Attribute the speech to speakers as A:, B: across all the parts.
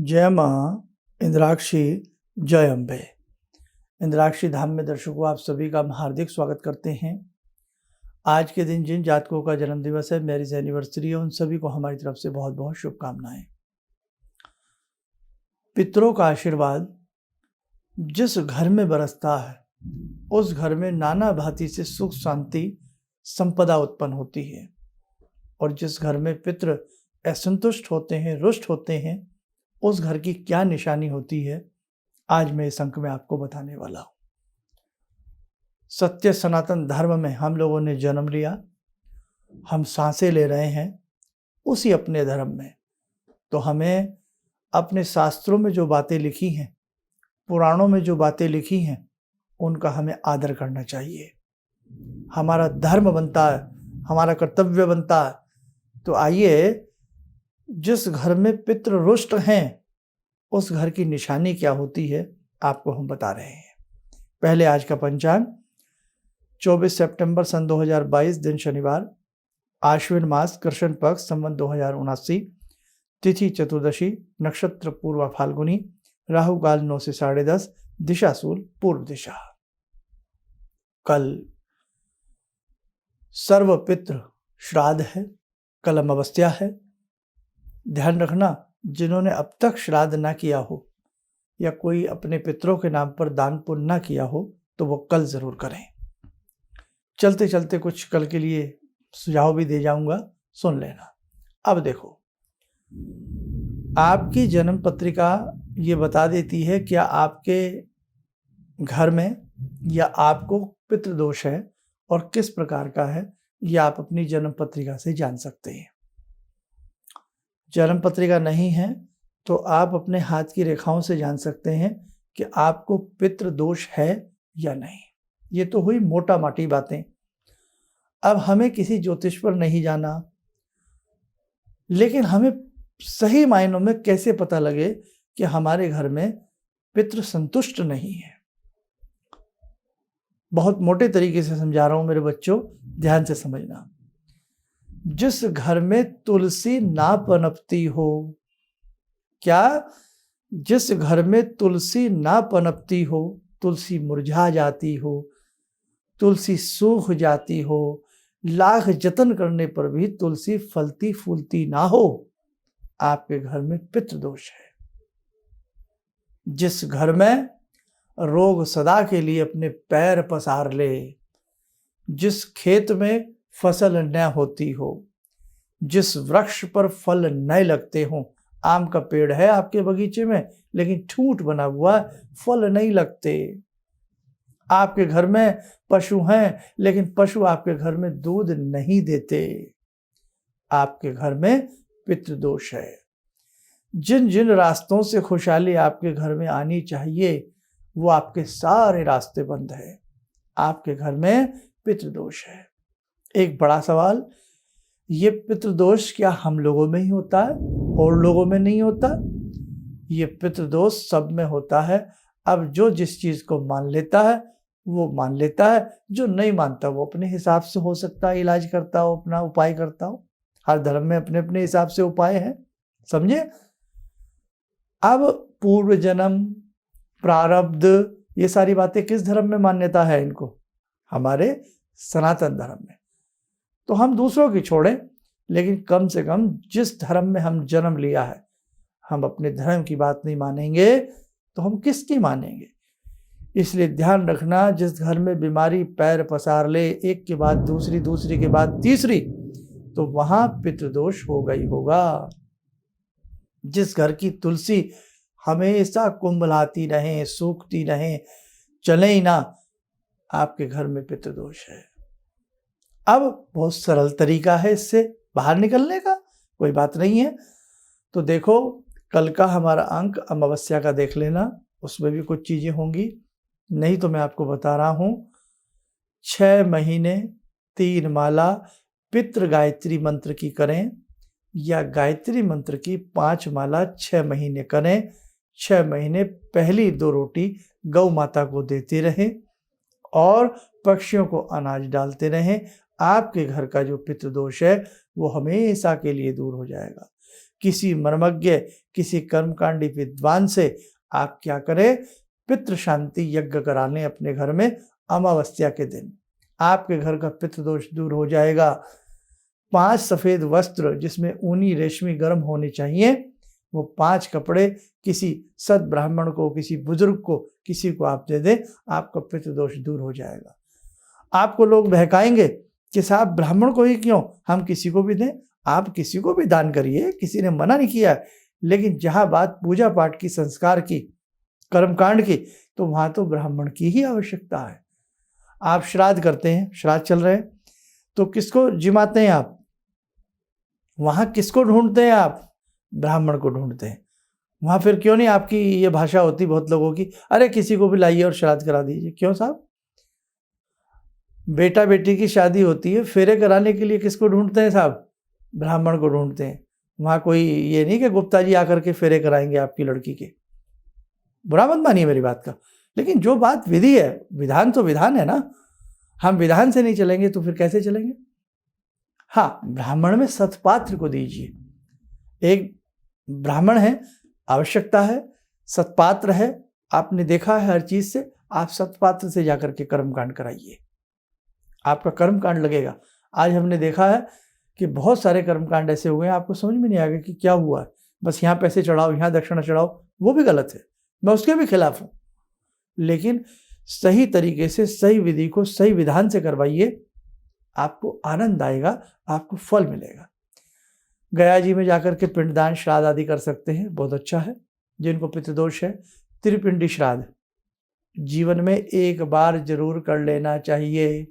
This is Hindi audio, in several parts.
A: जय माँ इंद्राक्षी, जय अम्बे। इंद्राक्षी धाम में दर्शकों आप सभी का हम हार्दिक स्वागत करते हैं। आज के दिन जिन जातकों का जन्म दिवस है, मैरिज एनिवर्सरी है, उन सभी को हमारी तरफ से बहुत बहुत शुभकामनाएं। पितरों का आशीर्वाद जिस घर में बरसता है, उस घर में नाना भांति से सुख शांति संपदा उत्पन्न होती है। और जिस घर में पितर असंतुष्ट होते हैं, रुष्ट होते हैं, उस घर की क्या निशानी होती है, आज मैं इस अंक में आपको बताने वाला हूं। सत्य सनातन धर्म में हम लोगों ने जन्म लिया, हम सांसें ले रहे हैं उसी अपने धर्म में, तो हमें अपने शास्त्रों में जो बातें लिखी हैं, पुराणों में जो बातें लिखी हैं, उनका हमें आदर करना चाहिए। हमारा धर्म बनता है, हमारा कर्तव्य बनता है। तो आइए, जिस घर में पितृ रुष्ट हैं, उस घर की निशानी क्या होती है आपको हम बता रहे हैं। पहले आज का पंचांग 24 सितंबर सन 2022, दिन शनिवार, आश्विन मास, कृष्ण पक्ष, संवत 2079, तिथि चतुर्दशी, नक्षत्र पूर्वा फाल्गुनी, राहु काल 9 से 10:30, दिशा शूल पूर्व दिशा। कल सर्व पितृ श्राद्ध है, कल अमावस्या है। ध्यान रखना, जिन्होंने अब तक श्राद्ध ना किया हो या कोई अपने पितरों के नाम पर दान पुण्य ना किया हो, तो वो कल जरूर करें। चलते चलते कुछ कल के लिए सुझाव भी दे जाऊंगा, सुन लेना। अब देखो, आपकी जन्म पत्रिका ये बता देती है क्या आपके घर में या आपको पितृदोष है और किस प्रकार का है, यह आप अपनी जन्म पत्रिका से जान सकते हैं। जन्म पत्रिका नहीं है तो आप अपने हाथ की रेखाओं से जान सकते हैं कि आपको पितृदोष है या नहीं। ये तो हुई मोटा माटी बातें। अब हमें किसी ज्योतिष पर नहीं जाना, लेकिन हमें सही मायनों में कैसे पता लगे कि हमारे घर में पितृ संतुष्ट नहीं है। बहुत मोटे तरीके से समझा रहा हूं मेरे बच्चों, ध्यान से समझना। जिस घर में तुलसी ना पनपती हो, क्या? जिस घर में तुलसी ना पनपती हो, तुलसी मुरझा जाती हो, तुलसी सूख जाती हो, लाख जतन करने पर भी तुलसी फलती फूलती ना हो, आपके घर में पितृदोष है। जिस घर में रोग सदा के लिए अपने पैर पसार ले, जिस खेत में फसल न होती हो, जिस वृक्ष पर फल न लगते हो, आम का पेड़ है आपके बगीचे में लेकिन ठूंठ बना हुआ, फल नहीं लगते। आपके घर में पशु हैं लेकिन पशु आपके घर में दूध नहीं देते, आपके घर में पितृदोष है। जिन जिन रास्तों से खुशहाली आपके घर में आनी चाहिए, वो आपके सारे रास्ते बंद है, आपके घर में पितृदोष है। एक बड़ा सवाल, ये पितृदोष क्या हम लोगों में ही होता है और लोगों में नहीं होता? ये पितृदोष सब में होता है। अब जो जिस चीज को मान लेता है वो मान लेता है, जो नहीं मानता वो अपने हिसाब से हो सकता है इलाज करता हो, अपना उपाय करता हो। हर धर्म में अपने अपने हिसाब से उपाय है, समझे? अब पूर्व जन्म, प्रारब्ध, ये सारी बातें किस धर्म में मान्यता है इनको? हमारे सनातन धर्म में। तो हम दूसरों की छोड़ें, लेकिन कम से कम जिस धर्म में हम जन्म लिया है, हम अपने धर्म की बात नहीं मानेंगे तो हम किसकी मानेंगे? इसलिए ध्यान रखना, जिस घर में बीमारी पैर पसार ले, एक के बाद दूसरी, दूसरी के बाद तीसरी, तो वहां पितृदोष होगा ही होगा। जिस घर की तुलसी हमेशा कुंभलाती रहे, सूखती रहे, चले ही ना, आपके घर में पितृदोष है। अब बहुत सरल तरीका है इससे बाहर निकलने का, कोई बात नहीं है। तो देखो, कल का हमारा अंक अमावस्या का देख लेना, उसमें भी कुछ चीजें होंगी। नहीं तो मैं आपको बता रहा हूं, 6 महीने 3 माला पितृ गायत्री मंत्र की करें या गायत्री मंत्र की 5 माला 6 महीने करें। 6 महीने पहली 2 रोटी गौ माता को देते रहें और पक्षियों को अनाज डालते रहें। आपके घर का जो पितृदोष है वो हमेशा के लिए दूर हो जाएगा। किसी मर्मज्ञ, किसी कर्मकांडी विद्वान से आप क्या करें, पितृ शांति यज्ञ करा लें अपने घर में अमावस्या के दिन। आपके घर का पितृदोष दूर हो जाएगा। 5 सफ़ेद वस्त्र जिसमें ऊनी रेशमी गर्म होने चाहिए, वो 5 कपड़े किसी सद ब्राह्मण को, किसी बुजुर्ग को, किसी को आप दे दें, आपका पितृदोष दूर हो जाएगा। आपको लोग बहकाएंगे कि साहब ब्राह्मण को ही क्यों, हम किसी को भी दें। आप किसी को भी दान करिए, किसी ने मना नहीं किया, लेकिन जहाँ बात पूजा पाठ की, संस्कार की, कर्मकांड की, तो वहाँ तो ब्राह्मण की ही आवश्यकता है। आप श्राद्ध करते हैं, श्राद्ध चल रहे हैं, तो किसको जिमाते हैं आप? वहाँ किसको ढूंढते हैं आप? ब्राह्मण को ढूंढते हैं। वहाँ फिर क्यों नहीं आपकी ये भाषा होती बहुत लोगों की, अरे किसी को भी लाइए और श्राद्ध करा दीजिए। क्यों साहब? बेटा बेटी की शादी होती है, फेरे कराने के लिए किसको ढूंढते हैं साहब? ब्राह्मण को ढूंढते हैं। वहाँ कोई ये नहीं कि गुप्ता जी आकर के फेरे कराएंगे आपकी लड़की के। बुरा मत मानिए मेरी बात का, लेकिन जो बात विधि है, विधान तो विधान है ना। हम विधान से नहीं चलेंगे तो फिर कैसे चलेंगे? हाँ, ब्राह्मण में सत्पात्र को दीजिए। एक ब्राह्मण है, आवश्यकता है, सत्पात्र है, आपने देखा है हर चीज से, आप सत्पात्र से जाकर के कर्मकांड कराइए, आपका कर्मकांड लगेगा। आज हमने देखा है कि बहुत सारे कर्मकांड ऐसे हुए हैं, आपको समझ में नहीं आएगा कि क्या हुआ है। बस यहाँ पैसे चढ़ाओ, यहाँ दक्षिणा चढ़ाओ, वो भी गलत है, मैं उसके भी खिलाफ हूँ। लेकिन सही तरीके से, सही विधि को सही विधान से करवाइए, आपको आनंद आएगा, आपको फल मिलेगा। गया जी में जाकर के पिंडदान श्राद्ध आदि कर सकते हैं, बहुत अच्छा है। जिनको पितृदोष है, त्रिपिंडी श्राद्ध जीवन में एक बार जरूर कर लेना चाहिए।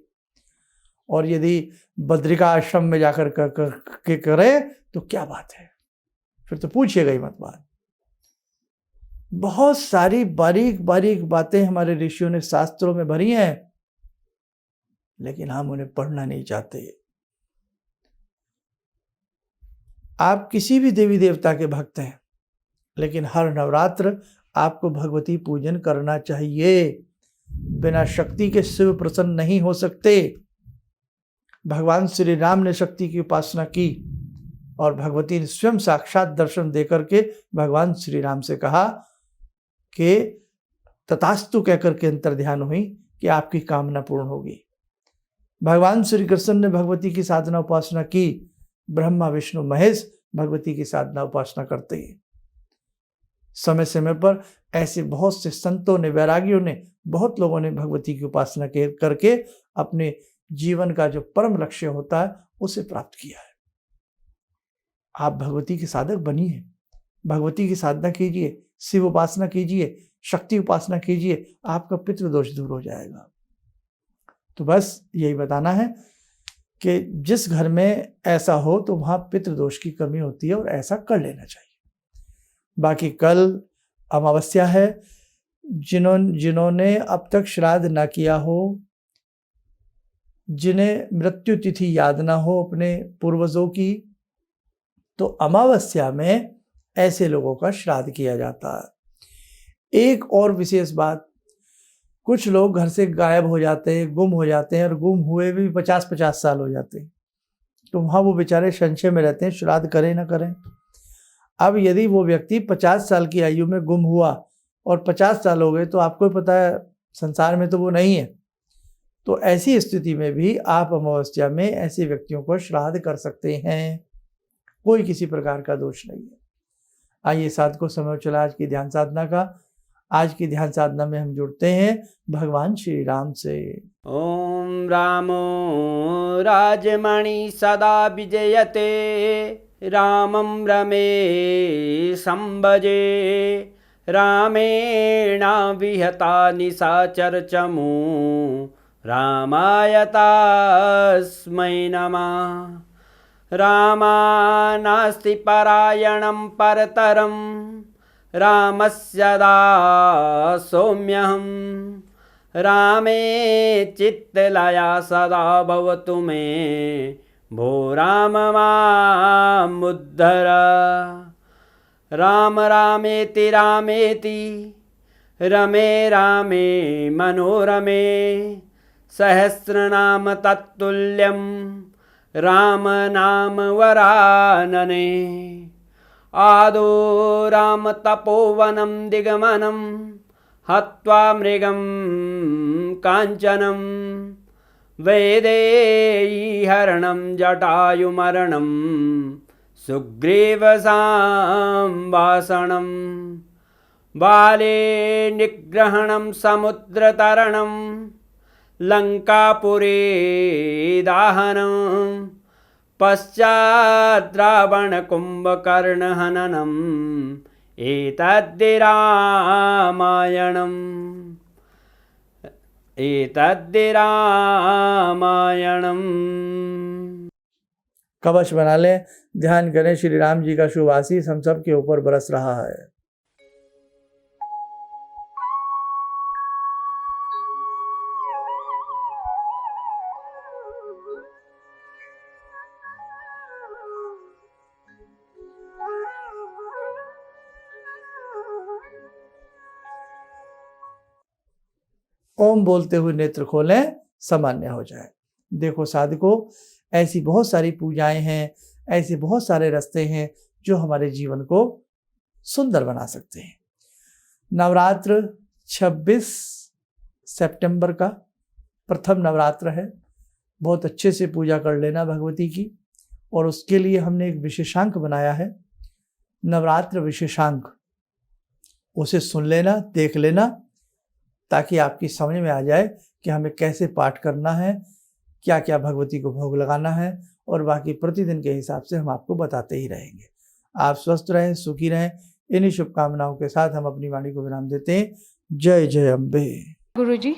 A: और यदि बद्रिका आश्रम में जाकर के करें तो क्या बात है, फिर तो पूछिएगा ही मत बात। बहुत सारी बारीक बारीक बातें हमारे ऋषियों ने शास्त्रों में भरी हैं, लेकिन हम उन्हें पढ़ना नहीं चाहते। आप किसी भी देवी देवता के भक्त हैं, लेकिन हर नवरात्र आपको भगवती पूजन करना चाहिए। बिना शक्ति के शिव प्रसन्न नहीं हो सकते। भगवान श्री राम ने शक्ति की उपासना की और भगवती ने स्वयं साक्षात दर्शन देकर के भगवान श्री राम से कहा कि तथास्तु कहकर के अंतर ध्यान हुई कि आपकी कामना पूर्ण होगी। भगवान श्री कृष्ण ने भगवती की साधना उपासना की, ब्रह्मा विष्णु महेश भगवती की साधना उपासना करते हैं। समय समय पर ऐसे बहुत से संतों ने, वैरागियों ने, बहुत लोगों ने भगवती की उपासना करके अपने जीवन का जो परम लक्ष्य होता है उसे प्राप्त किया है। आप भगवती के साधक बनिए, भगवती की साधना कीजिए, शिव उपासना कीजिए, शक्ति उपासना कीजिए, आपका पितृदोष दूर हो जाएगा। तो बस यही बताना है कि जिस घर में ऐसा हो तो वहाँ पितृदोष की कमी होती है और ऐसा कर लेना चाहिए। बाकी कल अमावस्या है, जिन्होंने अब तक श्राद्ध ना किया हो, जिन्हें मृत्यु तिथि याद ना हो अपने पूर्वजों की, तो अमावस्या में ऐसे लोगों का श्राद्ध किया जाता है। एक और विशेष बात, कुछ लोग घर से गायब हो जाते हैं, गुम हो जाते हैं, और गुम हुए भी 50-50 साल हो जाते हैं, तो वहाँ वो बेचारे संशय में रहते हैं श्राद्ध करें ना करें। अब यदि वो व्यक्ति 50 साल की आयु में गुम हुआ और 50 साल हो गए, तो आपको पता है संसार में तो वो नहीं है, तो ऐसी स्थिति में भी आप अमावस्या में ऐसे व्यक्तियों को श्राद्ध कर सकते हैं, कोई किसी प्रकार का दोष नहीं है। आइए साधकों, समय चला आज की ध्यान साधना का। आज की ध्यान साधना में हम जुड़ते हैं भगवान श्री राम से।
B: ओम रामो राजमणि सदा विजयते, रामं रमे संभजे, रामेण विहता निशाचर चमू, रामाय तस्मै नमः। रामानास्ति परायणं परतरं, रामस्य दासोऽम्यहं, रामे चित्तलया सदा भवतु मे, भो राम मामुद्धर। राम रामेति रामेति, रमे रामे मनोरमे, सहस्रनाम तत्तुल्यं, राम नाम वरानने। आदो राम तपोवनं दिगमनं हत्वा मृगं काञ्चनं वैदेहीहरणं जटायुमरणं सुग्रीवसंवासनं बाले निग्रहणं समुद्रतरणं लङ्कापुरे दाहनं पश्चात् रावणकुम्भकर्णहननम् एतद्धि रामायणम्।
A: कवच बना लें, ध्यान करें श्री राम जी का शुभ आशीष हम सब के ऊपर बरस रहा है। ओम बोलते हुए नेत्र खोलें, सामान्य हो जाए। देखो साधकों, ऐसी बहुत सारी पूजाएं हैं, ऐसे बहुत सारे रास्ते हैं जो हमारे जीवन को सुंदर बना सकते हैं। नवरात्र 26 सितंबर का प्रथम नवरात्र है। बहुत अच्छे से पूजा कर लेना भगवती की, और उसके लिए हमने एक विशेषांक बनाया है, नवरात्र विशेषांक। उसे सुन लेना, देख लेना, ताकि आपकी समझ में आ जाए कि हमें कैसे पाठ करना है, क्या क्या भगवती को भोग लगाना है, और बाकी प्रतिदिन के हिसाब से हम आपको बताते ही रहेंगे। आप स्वस्थ रहें, सुखी रहें, इन्हीं शुभकामनाओं के साथ हम अपनी वाणी को विराम देते हैं। जय जय अम्बे।
C: गुरुजी,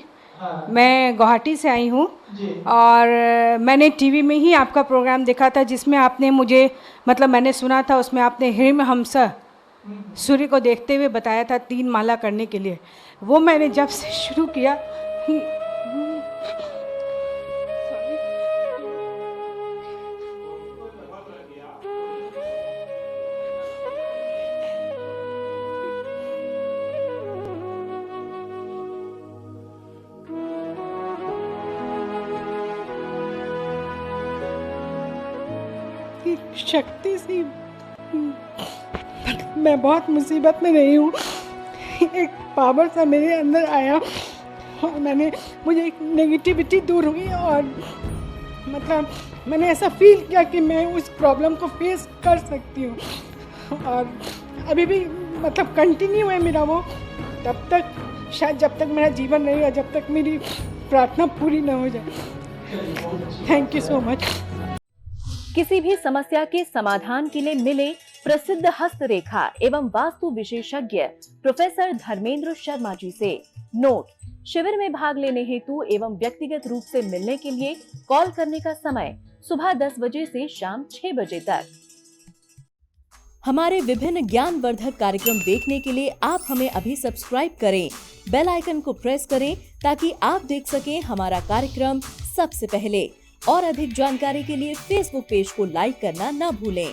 C: मैं गुवाहाटी से आई हूँ और मैंने टीवी में ही आपका प्रोग्राम देखा था, जिसमें आपने मुझे मैंने सुना था, उसमें आपने हिम हंस सूर्य को देखते हुए बताया था 3 माला करने के लिए। वो मैंने जब से शुरू किया, शक्ति से मैं बहुत मुसीबत में रही हूँ। एक पावर सा मेरे अंदर आया और मुझे एक नेगेटिविटी दूर हुई, और मैंने ऐसा फील किया कि मैं उस प्रॉब्लम को फेस कर सकती हूँ, और अभी भी कंटिन्यू है मेरा वो, तब तक शायद जब तक मेरा जीवन रहेगा, जब तक मेरी प्रार्थना पूरी ना हो जाए। Thank you so much.
D: किसी भी समस्या के समाधान के लिए मिले प्रसिद्ध हस्तरेखा एवं वास्तु विशेषज्ञ प्रोफेसर धर्मेंद्र शर्मा जी से। नोट: शिविर में भाग लेने हेतु एवं व्यक्तिगत रूप से मिलने के लिए कॉल करने का समय सुबह 10 बजे से शाम 6 बजे तक। हमारे विभिन्न ज्ञानवर्धक कार्यक्रम देखने के लिए आप हमें अभी सब्सक्राइब करें, बेल आइकन को प्रेस करें, ताकि आप देख सकें हमारा कार्यक्रम सबसे पहले। और अधिक जानकारी के लिए फेसबुक पेज को लाइक करना न भूलें।